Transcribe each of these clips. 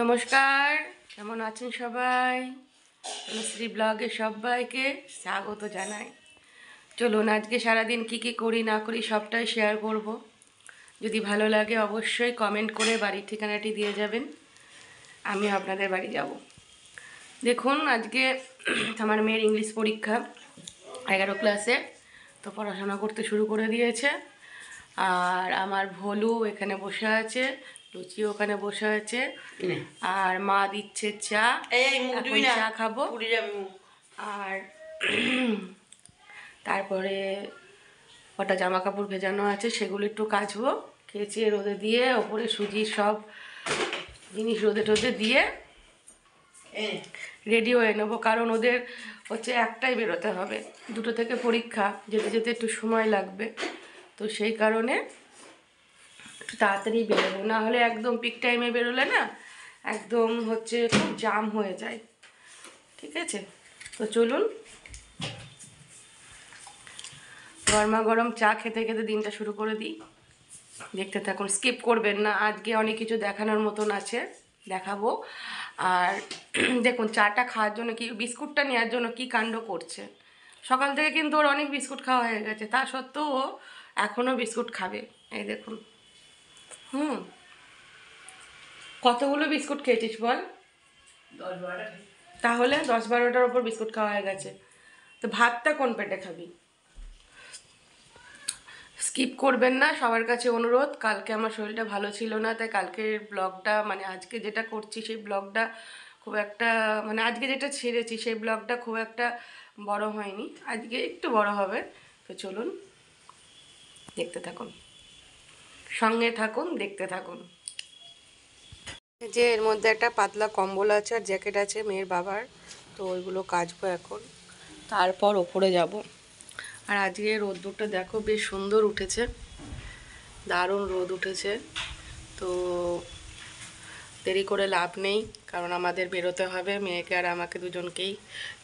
নমস্কার, কেমন আছেন সবাই? শ্রী ব্লগে সবাইকে স্বাগত জানাই। চলুন আজকে সারাদিন কি করি না করি সবটাই শেয়ার করব। যদি ভালো লাগে অবশ্যই কমেন্ট করে বাড়ির ঠিকানাটি দিয়ে যাবেন, আমি আপনাদের বাড়ি যাব। দেখুন আজকে আমার মেয়ের ইংলিশ পরীক্ষা 11 ক্লাসে, তো পড়াশোনা করতে শুরু করে দিয়েছে। আর আমার ভলু এখানে বসে আছে, লুচি ওখানে বসে আছে, আর মা দিচ্ছে চা। এখন চা খাবো। আর তারপরে কটা জামা কাপড় ভেজানো আছে, সেগুলো একটু কাচবো, কেচে রোদে দিয়ে ওপরে সুজির সব জিনিস রোদে টোদে দিয়ে রেডি হয়ে নেবো। কারণ ওদের হচ্ছে একটাই বেরোতে হবে, 2টো থেকে পরীক্ষা, যেতে যেতে একটু সময় লাগবে। তো সেই কারণে একটু তাড়াতাড়ি বেরোবো, না হলে একদম পিক টাইমে বেরোলে না একদম হচ্ছে খুব জাম হয়ে যায়। ঠিক আছে, তো চলুন গরমা গরম চা খেতে খেতে দিনটা শুরু করে দিই। দেখতে থাকুন, স্কিপ করবেন না, আজকে অনেক কিছু দেখানোর মতন আছে, দেখাবো। আর দেখুন চাটা খাওয়ার জন্য কি, বিস্কুটটা নেওয়ার জন্য কি কাণ্ড করছে। সকাল থেকে কিন্তু ওর অনেক বিস্কুট খাওয়া হয়ে গেছে, তা সত্ত্বেও ও এখনও বিস্কুট খাবে। এই দেখুন, কতগুলো বিস্কুট খেয়েছিস বল? 10-12টা। তাহলে 10-12টার ওপর বিস্কুট খাওয়া হয়ে গেছে, তো ভাতটা কোন পেটে খাবি? স্কিপ করবেন না, সবার কাছে অনুরোধ। কালকে আমার শরীরটা ভালো ছিল না, তাই কালকের ব্লগটা মানে আজকে যেটা করছি সেই ব্লগটা খুব একটা, মানে আজকে যেটা ছেড়েছি সেই ব্লগটা খুব একটা বড় হয়নি, আজকে একটু বড় হবে। তো চলুন দেখতে থাকুন, সঙ্গে থাকুন, দেখতে থাকুন। যে এর মধ্যে একটা পাতলা কম্বল আছে আর জ্যাকেট আছে মেয়ের বাবার, তো ওইগুলো কাচবো এখন, তারপর ওপরে যাব। আর আজকে রোদ্দুরটা দেখো বেশ সুন্দর উঠেছে, দারুণ রোদ উঠেছে। তো দেরি করে লাভ নেই, কারণ আমাদের বেরোতে হবে, মেয়েকে আর আমাকে দুজনকেই।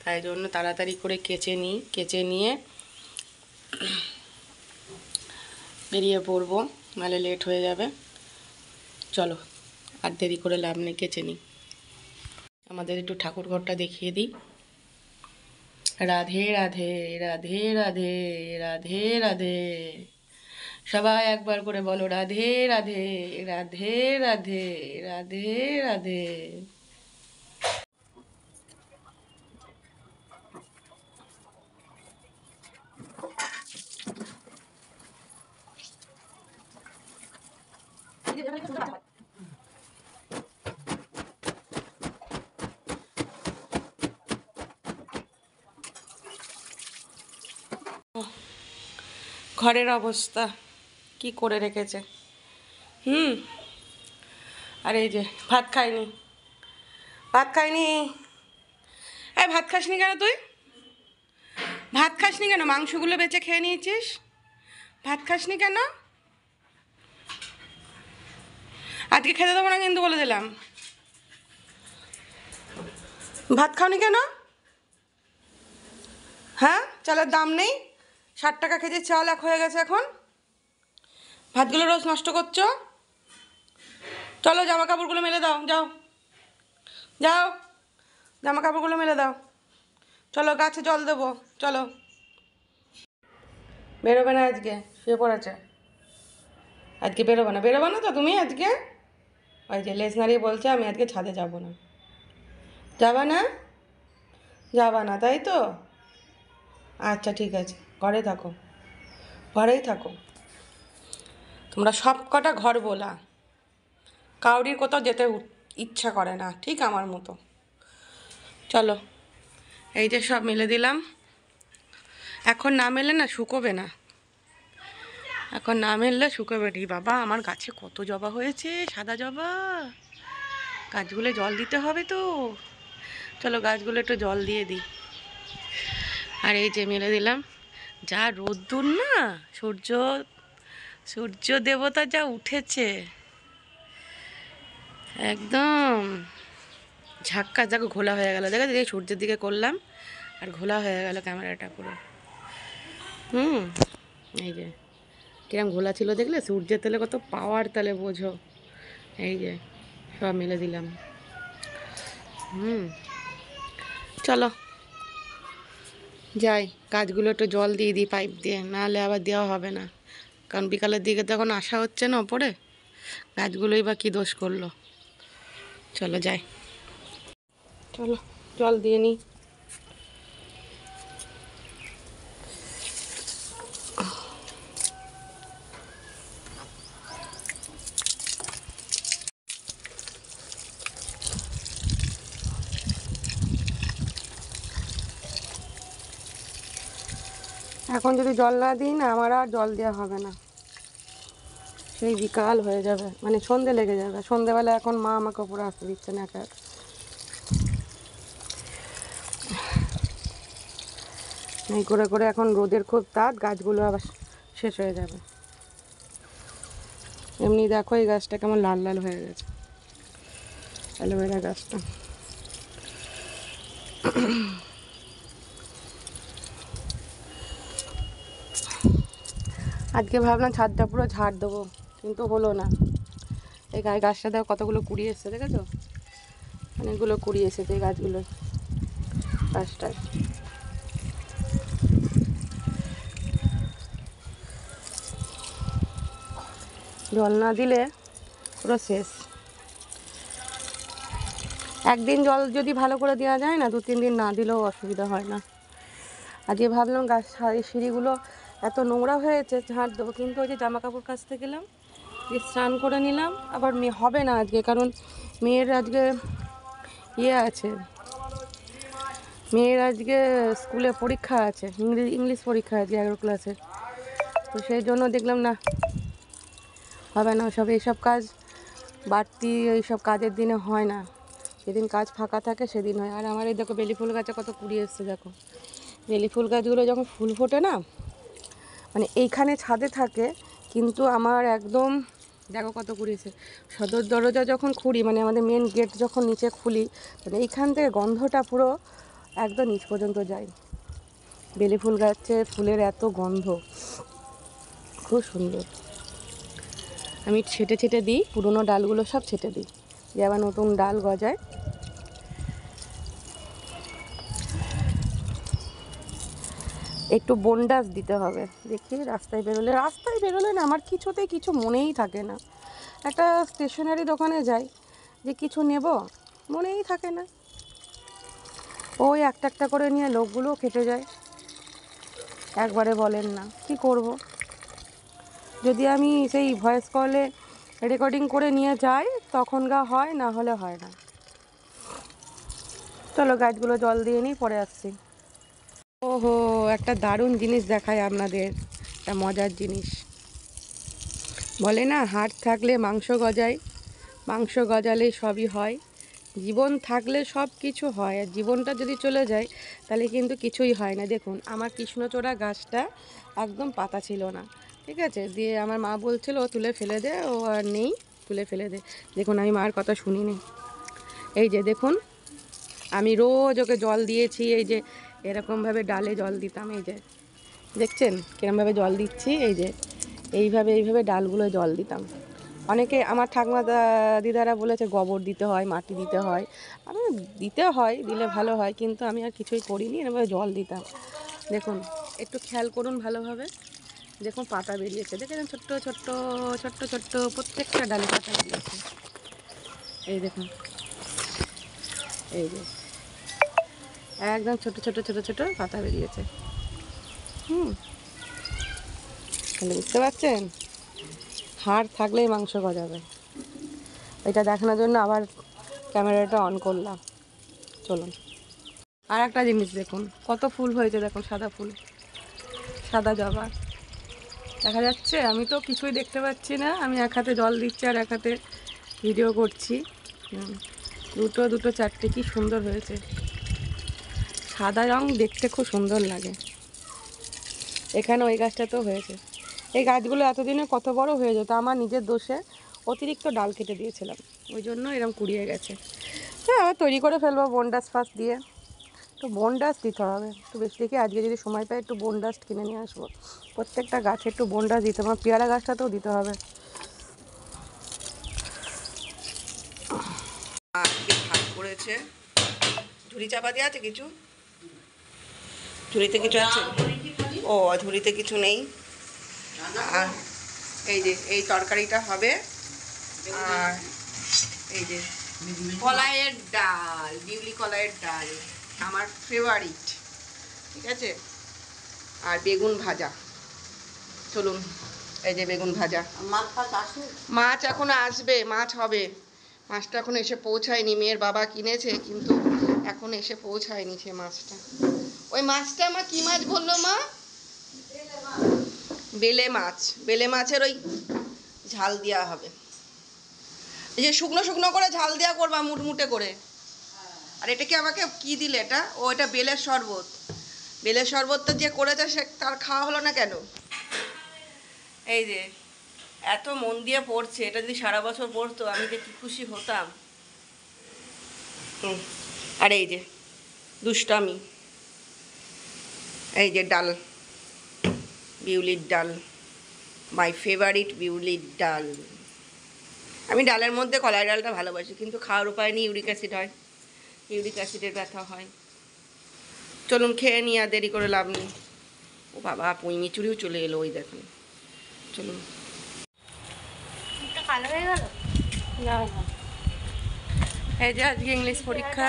তাই জন্য তাড়াতাড়ি করে কেচে নিয়ে বেরিয়ে পড়বো, নাহলে লেট হয়ে যাবে। চলো আর দেরি করে লাভ নেই, কেচে নিই। আমাদের একটু ঠাকুর ঘরটা দেখিয়ে দিই। রাধে রাধে রাধে রাধে রাধে রাধে, সবাই একবার করে বলো রাধে রাধে রাধে রাধে রাধে রাধে। ঘরের অবস্থা কি করে রেখেছে। আর এই যে ভাত খাইনি, এই ভাত খাসনি কেন তুই? ভাত খাসনি কেন? মাংসগুলো বেঁচে খেয়ে নিয়েছিস, ভাত খাসনি কেন? আজকে খেতে দেবো না কিন্তু, বলে দিলাম। ভাত খাওনি কেন? হ্যাঁ, চালের দাম নেই, 60 টাকা কেজি চাল এক হয়ে গেছে এখন, ভাতগুলো রোজ নষ্ট করছো। চলো জামা কাপড়গুলো মেলে দাও, যাও যাও, জামা কাপড়গুলো মেলে দাও। চলো গাছে জল দেবো, চলো। বেরোবে না আজকে, শুয়ে পড়েছে। আজকে বেরোবে না তো তুমি আজকে? ওই যে লেজ নাড়িয়ে বলছে আমি আজকে ছাদে যাব না। যাবা না? যাবা না তাই তো? আচ্ছা ঠিক আছে, ঘরে থাকো, ঘরেই থাকো। তোমরা সব কটা ঘর বলা, কাউরির কোথাও যেতে ইচ্ছা করে না, ঠিক আমার মতো। চলো এই যে সব মেলে দিলাম, এখন না মেলে না শুকোবে না, এখন না মেললে শুকোবে নি। বাবা আমার গাছে কত জবা হয়েছে, সাদা জবা, গাছগুলো জল দিতে হবে তো। চলো গাছগুলো একটু জল দিয়ে দিই। আর এই যে মেলে দিলাম, যা রোদ্দুর না, সূর্য দেবতা যা উঠেছে, একদম ঝাক্কা, দেখো ঘোলা হয়ে গেল, দেখো এই সূর্যের দিকে করলাম আর ঘোলা হয়ে গেল ক্যামেরাটা পুরো। এই যে কিরম ঘোলা ছিল দেখলে, সূর্যের তেলে কত পাওয়ার, তাহলে বোঝো। এই যে সব মেলে দিলাম। চলো যাই, গাছগুলো একটু জল দিয়ে দিই পাইপ দিয়ে, নাহলে আবার দেওয়া হবে না, কারণ বিকালের দিকে তো এখন আসা হচ্ছে না ওপরে, গাছগুলোই বা কী দোষ করলো। চলো যাই, চলো জল দিয়ে নিই। এখন যদি জল না দিই না, আমার আর জল দেওয়া হবে না, সেই বিকাল হয়ে যাবে, মানে সন্ধে লেগে যাবে। সন্ধেবেলা এখন মা আমাকে ওপরে আসতে দিচ্ছে না একা একা। এই করে করে এখন রোদের খুব তাপ, গাছগুলো আবার শেষ হয়ে যাবে। এমনি দেখো এই গাছটা কেমন লাল লাল হয়ে গেছে, অ্যালোভেরা গাছটা। আজকে ভাবলাম ছাদটা পুরো ঝাড় দেবো, কিন্তু হলো না। এই গাছটা দেখো কতগুলো কুড়ি এসছে, দেখেছো? অনেকগুলো কুড়ি এসেছে এই গাছগুলো, গাছটায়। জল না দিলে পুরো শেষ। একদিন জল যদি ভালো করে দেওয়া যায় না, 2-3 দিন না দিলেও অসুবিধা হয় না। আজকে ভাবলাম গাছ সিঁড়িগুলো এত নোংরা হয়েছে, ঝাঁট দেবো, কিন্তু ওই যে জামা কাপড় কাচতে গেলাম, দিয়ে স্নান করে নিলাম, আবার হবে না আজকে, কারণ মেয়ের আজকে আছে, মেয়ের আজকে স্কুলে পরীক্ষা আছে, ইংলিশ পরীক্ষা আছে 11 ক্লাসে। তো সেই জন্য দেখলাম না, হবে না ওসব, এইসব কাজ বাড়তি এইসব কাজের দিনে হয় না, যেদিন কাজ ফাঁকা থাকে সেদিন হয়। আর আমার এই দেখো বেলি ফুল গাছে কত কুড়ি এসছে, দেখো বেলি ফুল গাছগুলো যখন ফুল ফোটে না, মানে এইখানে ছাদে থাকে, কিন্তু আমার একদম দেখো কত কুড়িয়েছে। সদর দরজা যখন খুঁড়ি, মানে আমাদের মেন গেট যখন নিচে খুলি, মানে এইখান থেকে গন্ধটা পুরো একদম নিচ পর্যন্ত যায়। বেলি ফুল গাছের ফুলের এত গন্ধ, খুব সুন্দর। আমি ছেটে ছেটে দিই, পুরোনো ডালগুলো সব ছেটে দিই, দিয়ে আবার নতুন ডাল গজায়। একটু বনডাস দিতে হবে, দেখি রাস্তায় বেরোলে না আমার কিছুতেই কিছু মনেই থাকে না। একটা স্টেশনারি দোকানে যাই, যে কিছু নেব, মনেই থাকে না, ওই একটা একটা করে নিয়ে লোকগুলো কেটে যায়, একবারে বলেন না। কি করব, যদি আমি সেই ভয়েস কলে রেকর্ডিং করে নিয়ে যাই তখন হয়, না হলে হয় না। চলো গাছগুলো জল দিয়ে নিই, পরে আসছি। ওহো, একটা দারুণ জিনিস দেখায় আপনাদের, একটা মজার জিনিস। বলে না, হাড় থাকলে মাংস গজায়, মাংস গজালে সবই হয়। জীবন থাকলে সব কিছু হয়, আর জীবনটা যদি চলে যায় তাহলে কিন্তু কিছুই হয় না। দেখুন আমার কৃষ্ণচূড়া গাছটা একদম পাতা ছিল না, ঠিক আছে, দিয়ে আমার মা বলছিল ও তুলে ফেলে দে, ও আর নেই, তুলে ফেলে দে। দেখুন আমি মার কথা শুনিনি, এই যে দেখুন আমি রোজ ওকে জল দিয়েছি, এই যে এরকমভাবে ডালে জল দিতাম, এই যে দেখছেন কিরমভাবে জল দিচ্ছি, এই যে এইভাবে ডালগুলো জল দিতাম। অনেকে আমার ঠাকুমা দিদারা বলেছে গোবর দিতে হয়, মাটি দিতে হয়, আমি দিতে হয়, দিলে ভালো হয়, কিন্তু আমি আর কিছুই করিনি, এরকমভাবে জল দিতাম। দেখুন একটু খেয়াল করুন ভালোভাবে, দেখুন পাতা বেরিয়েছে, দেখেন ছোট্ট ছোট্ট ছোট্ট ছোট্ট প্রত্যেকটা ডালে পাতা বেরিয়েছে, এই দেখুন, এই যে একদম ছোট ছোট ছোট ছোট পাতা বেরিয়েছে। তাহলে বুঝতে পারছেন, হাড় থাকলেই মাংস গজাবে। এটা দেখানোর জন্য আবার ক্যামেরাটা অন করলাম। চলুন আর একটা জিনিস দেখুন, কত ফুল হয়েছে, দেখুন সাদা ফুল, সাদা জবা দেখা যাচ্ছে। আমি তো কিছুই দেখতে পাচ্ছি না, আমি এক হাতে জল দিচ্ছি আর এক হাতে ভিডিও করছি। দুটো দুটো চারটে, কি সুন্দর হয়েছে, সাদা রং দেখতে খুব সুন্দর লাগে। এখানে ওই গাছটাতেও হয়েছে। এই গাছগুলো এতদিনে কত বড় হয়ে যেত, আমার নিজের দোষে অতিরিক্ত ডাল কেটে দিয়েছিলাম, ওই জন্য এরকম কুড়িয়ে গেছে। হ্যাঁ আবার তৈরি করে ফেলবো বনডাস ফাঁস দিয়ে, একটু বনডাস দিতে হবে, একটু বেশি দেখি আজকে যদি সময় পাই একটু বনডাস কিনে নিয়ে আসবো, প্রত্যেকটা গাছে একটু বনডাস দিতে হবে, পেয়ারা গাছটাতেও দিতে হবে। আজকে ভাত করেছে ঝুড়ি চাপা দিয়ে আছে কিছু? ঝুড়িতে কিছু আছে? ও, ঝুড়িতে কিছু নেই। আর এই যে এই তরকারিটা হবে, আর এই যে কলাইয়ের ডাল, বিউলি কলাইয়ের ডাল, আমার ফেভারিট। ঠিক আছে, আর বেগুন ভাজা। চলুন, এই যে বেগুন ভাজা। মাছ এখন আসবে, মাছ হবে। মাছটা এখন এসে পৌঁছায়নি, মেয়ের বাবা কিনেছে কিন্তু এখন এসে পৌঁছায়নি সে মাছটা। ওই মাছটা আমার কি মাছ বললো মা? বেলে মাছ। বেলে মাছের ওই ঝাল দেওয়া হবে। এই যে শুকনো শুকনো করে ঝাল দেওয়া করবা, মুটমুটে করে। আর এটা কি আমাকে কি দিলে এটা? ও, এটা বেলের শরবত। বেলের শরবতটা যে করেছে সে তার খাওয়া হলো না কেন? এই যে এত মন দিয়ে পড়ছে, এটা যদি সারা বছর পড়তো আমি যে কি খুশি হতাম। আর এই যে দুষ্টামি, এই যে ডাল, বিউলির ডাল, মাই ফেভারিট বিউলির ডাল। আমি ডালের মধ্যে কলাই ডালটা ভালোবাসি, কিন্তু খাওয়ার উপায় নেই, ইউরিক অ্যাসিড হয়, ইউরিক অ্যাসিডের ব্যথা হয়। চলুন খেয়ে নিই, আর দেরি করে লাভ নেই। ও বাবা, পুঁই মিচুরিও চলে এলো, ওই দেখুন। চলুন। কালো হয়ে গেল না, এই যে আজকে ইংলিশ পরীক্ষা,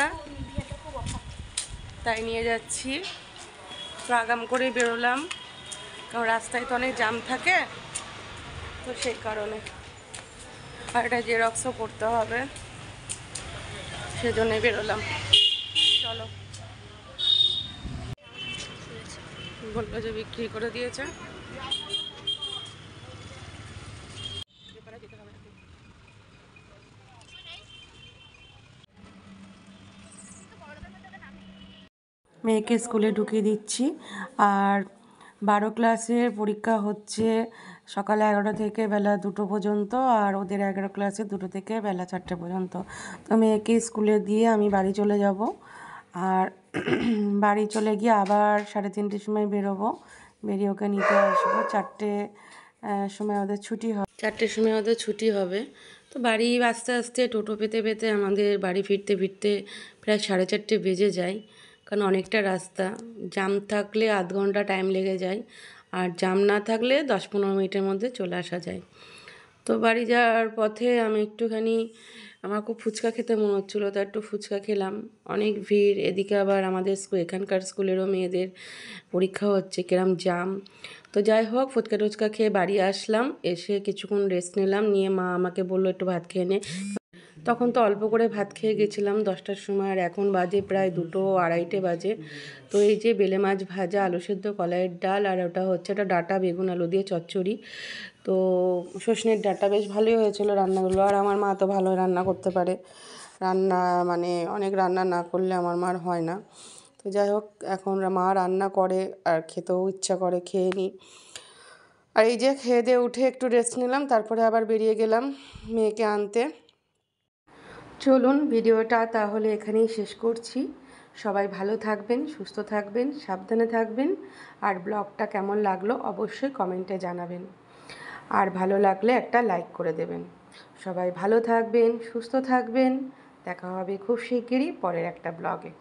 তাই নিয়ে যাচ্ছি। তো আগাম করেই বেরোলাম, কারণ রাস্তায় তো অনেক জ্যাম থাকে, তো সেই কারণে। আর এটা জেরক্সও করতে হবে, সেজন্যই বেরোলাম। চলো। বললো যে বিক্রি করে দিয়েছে। মেয়েকে স্কুলে ঢুকিয়ে দিচ্ছি, আর 12 ক্লাসের পরীক্ষা হচ্ছে সকাল 11টা থেকে বেলা 2টো পর্যন্ত, আর ওদের 11 ক্লাসে 2টো থেকে বেলা 4টে পর্যন্ত। তো মেয়েকে স্কুলে দিয়ে আমি বাড়ি চলে যাব, আর বাড়ি চলে গিয়ে আবার 3:30টার সময় বেরোবো, বেরিয়ে ওকে নিতে আসবো। 4টে সময় ওদের ছুটি হবে, 4টের সময় ওদের ছুটি হবে। তো বাড়ি আস্তে আস্তে টোটো পেতে পেতে আমাদের বাড়ি ফিরতে ফিরতে প্রায় 4:30 বেজে যায়, কারণ অনেকটা রাস্তা। জ্যাম থাকলে আধ ঘন্টা টাইম লেগে যায়, আর জ্যাম না থাকলে 10-15 মিনিটের মধ্যে চলে আসা যায়। তো বাড়ি যাওয়ার পথে আমি একটুখানি, আমার খুব ফুচকা খেতে মনে হচ্ছিলো, তো একটু ফুচকা খেলাম। অনেক ভিড়, এদিকে আবার আমাদের এখানকার স্কুলেরও মেয়েদের পরীক্ষা হচ্ছে, কিরম জ্যাম। তো যাই হোক, ফুচকা টুচকা খেয়ে বাড়ি আসলাম, এসে কিছুক্ষণ রেস্ট নিলাম, নিয়ে মা আমাকে বললো একটু ভাত খেয়ে নে। তখন তো অল্প করে ভাত খেয়ে গেছিলাম 10টার সময়, আর এখন বাজে প্রায় 2টো 2:30 বাজে। তো এই যে বেলে মাছ ভাজা, আলু সেদ্ধ, কলাইয়ের ডাল, আর ওটা হচ্ছে একটা ডাঁটা বেগুন আলু দিয়ে চচ্চড়ি। তো সজনের ডাঁটা বেশ ভালোই হয়েছিল রান্নাগুলো, আর আমার মা তো ভালো রান্না করতে পারে। রান্না মানে অনেক রান্না না করলে আমার মার হয় না। তো যাই হোক, এখন মা রান্না করে আর খেতেও ইচ্ছা করে, খেয়ে নিই। আর এই যে খেয়ে দিয়ে উঠে একটু রেস্ট নিলাম, তারপরে আবার বেরিয়ে গেলাম মেয়েকে আনতে। চলুন, ভিডিওটা তাহলে এখানেই শেষ করছি। সবাই ভালো থাকবেন, সুস্থ থাকবেন, সাবধানে থাকবেন, আর ব্লগটা কেমন লাগলো অবশ্যই কমেন্টে জানাবেন, আর ভালো লাগলে একটা লাইক করে দেবেন। সবাই ভালো থাকবেন, সুস্থ থাকবেন। দেখা হবে খুব শিগগিরই পরের একটা ব্লগে।